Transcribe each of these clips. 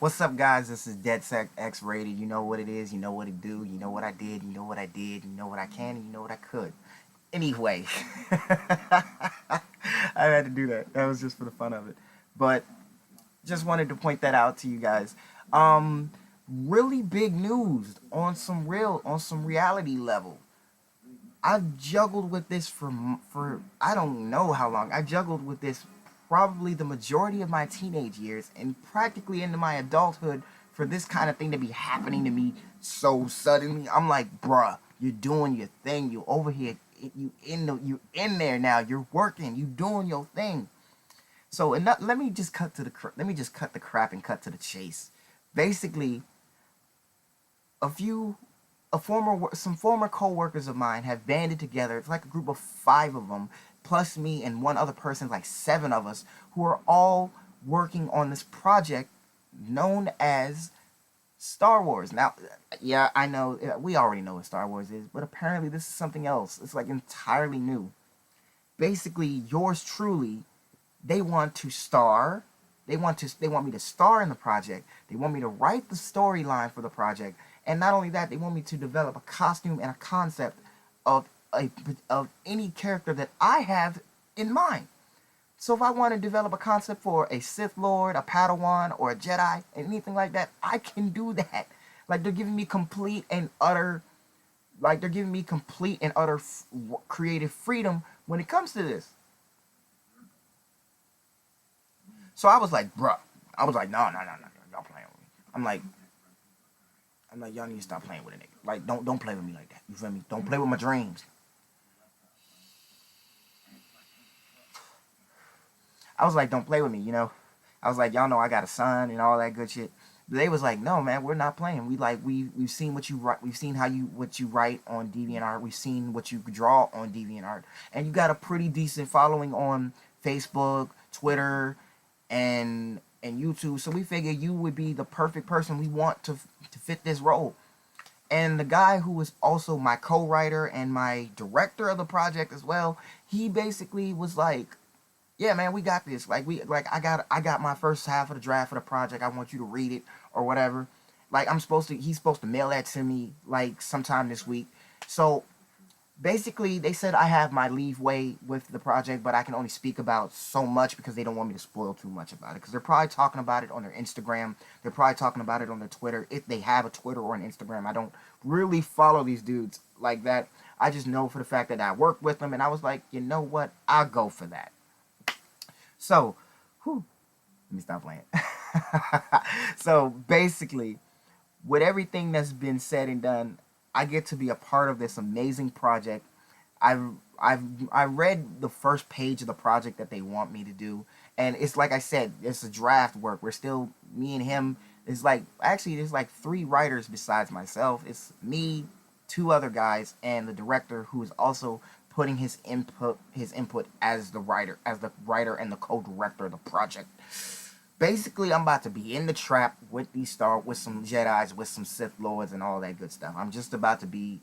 What's up, guys? This is DeadSec X Rated. You know what it is. You know what it do. You know what I did. You know what I did. You know what I can. And you know what I could. Anyway, I had to do that. That was just for the fun of it. But just wanted to point that out to you guys. Really big news on some reality level. I've juggled with this for I don't know how long. I juggled with this probably the majority of my teenage years and practically into my adulthood for this kind of thing to be happening to me so suddenly. I'm like, bruh, you're doing your thing. You over here. You in there now. You're working. You doing your thing. So let me just let me just cut the crap and cut to the chase. Basically, a few a former some former co-workers of mine have banded together. It's like a group of 5 of them plus me and one other person, like 7 of us, who are all working on this project known as Star Wars. Now, yeah, I know we already know what Star Wars is, but apparently this is something else. It's like entirely new. Basically, yours truly, they want to star. They want me to star in the project. They want me to write the storyline for the project. And not only that, they want me to develop a costume and a concept of of any character that I have in mind. So if I want to develop a concept for a Sith Lord, a Padawan, or a Jedi, anything like that, I can do that. Like they're giving me complete and utter, like they're giving me complete and utter creative freedom when it comes to this. So I was like, bruh, I was like, no, y'all playing with me. I'm like, y'all need to stop playing with a nigga. Like, don't play with me like that. You feel me? Don't play with my dreams. I was like, don't play with me, you know. I was like, y'all know I got a son and all that good shit. They was like, no, man, we're not playing. We've seen what you write. We've seen what you write on DeviantArt. We've seen what you draw on DeviantArt, and you got a pretty decent following on Facebook, Twitter, and YouTube. So we figured you would be the perfect person we want to fit this role. And the guy who was also my co-writer and my director of the project as well, he basically was like, yeah, man, we got this. I got my first half of the draft of the project. I want you to read it or whatever. Like he's supposed to mail that to me like sometime this week. So basically they said I have my leeway with the project, but I can only speak about so much because they don't want me to spoil too much about it, because they're probably talking about it on their Instagram. They're probably talking about it on their Twitter, if they have a Twitter or an Instagram. I don't really follow these dudes like that. I just know for the fact that I work with them, and I was like, you know what, I'll go for that. So, let me stop playing. So basically, with everything that's been said and done, I get to be a part of this amazing project. I've I read the first page of the project that they want me to do, and it's like I said, it's a draft work. We're still, me and him. It's like, actually there's like 3 writers besides myself. It's me, 2 other guys, and the director, who is also putting his input as the writer and the co-director of the project. Basically, I'm about to be in the trap with with some Jedi's, with some Sith Lords, and all that good stuff. I'm about to be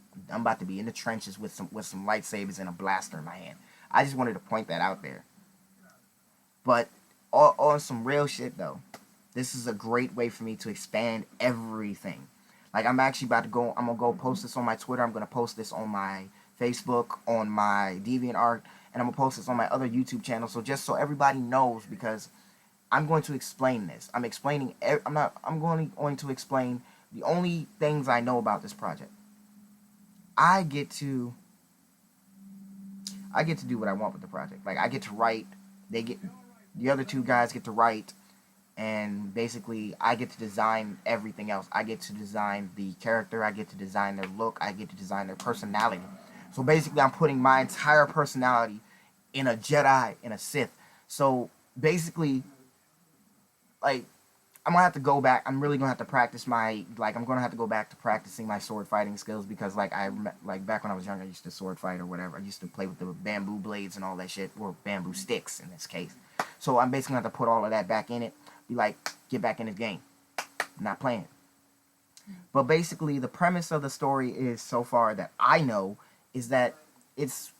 in the trenches with some lightsabers and a blaster in my hand. I just wanted to point that out there. But on some real shit though, this is a great way for me to expand everything. Like, I'm actually about to go. I'm gonna go post this on my Twitter. I'm gonna post this on my Facebook, on my DeviantArt, and I'm gonna post this on my other YouTube channel. So just so everybody knows, because I'm going to explain this. I'm explaining. I'm not. I'm going to explain the only things I know about this project. I get to. I get to do what I want with the project. Like, I get to write. The other 2 guys get to write, and basically I get to design everything else. I get to design the character. I get to design their look. I get to design their personality. So basically, I'm putting my entire personality in a Jedi, in a Sith. So basically, like, I'm gonna have to go back. I'm really gonna have to practice I'm gonna have to go back to practicing my sword fighting skills, because like back when I was younger, I used to sword fight or whatever. I used to play with the bamboo blades and all that shit, or bamboo sticks in this case. So I'm basically gonna have to put all of that back in it. Be like, get back in the game. I'm not playing. But basically, the premise of the story is, so far that I know, is that it's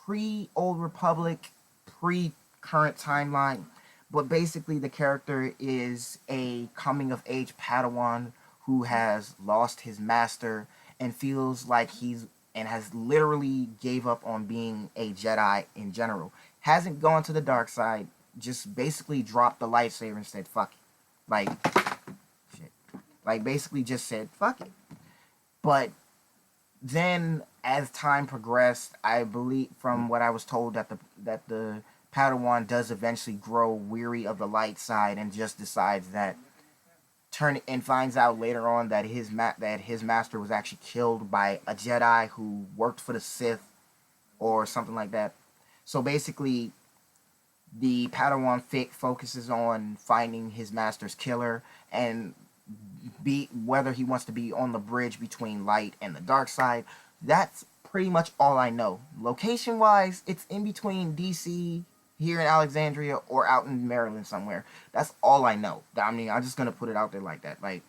pre-Old Republic, pre-current timeline. But basically, the character is a coming of age Padawan who has lost his master and feels like he's and has literally gave up on being a Jedi in general. Hasn't gone to the dark side, just basically dropped the lightsaber and said fuck it. Like shit. Like basically just said fuck it. But then as time progressed, I believe from what I was told that the Padawan does eventually grow weary of the light side and just decides that finds out later on that his master was actually killed by a Jedi who worked for the Sith or something like that. So basically, the Padawan focuses on finding his master's killer and whether he wants to be on the bridge between light and the dark side. That's pretty much all I know. Location wise, it's in between DC here in Alexandria or out in Maryland somewhere. That's all I know. I mean, I'm just gonna put it out there like that. Like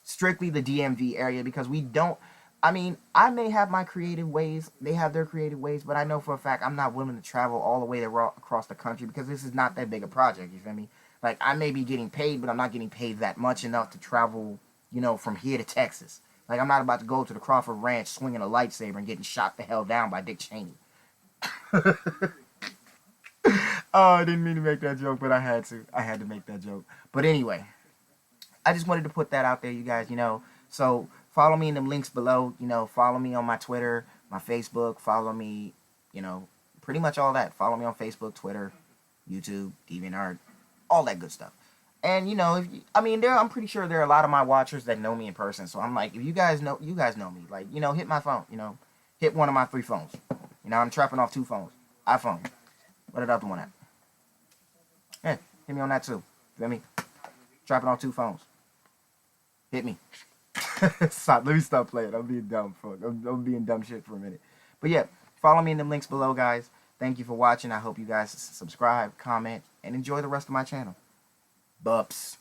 strictly the DMV area because we don't. I mean, I may have my creative ways. They have their creative ways, but I know for a fact I'm not willing to travel all the way across the country because this is not that big a project. You feel me? Like I may be getting paid, but I'm not getting paid that much enough to travel. From here to Texas. Like I'm not about to go to the Crawford Ranch swinging a lightsaber and getting shot the hell down by Dick Cheney. Oh, I didn't mean to make that joke, but I had to. I had to make that joke. But anyway, I just wanted to put that out there, you guys. So follow me in the links below. Follow me on my Twitter, my Facebook. Follow me. Pretty much all that. Follow me on Facebook, Twitter, YouTube, DeviantArt, all that good stuff. And I'm pretty sure there are a lot of my watchers that know me in person. So I'm like, if you guys know me. Like, hit my phone. Hit one of my 3 phones. I'm trapping off 2 phones. iPhone. What the other one at? Hey, hit me on that too. Feel me? Trapping off 2 phones. Hit me. Stop. Let me stop playing. I'm being dumb. I'm being dumb shit for a minute. But yeah, follow me in the links below, guys. Thank you for watching. I hope you guys subscribe, comment, and enjoy the rest of my channel. Bups.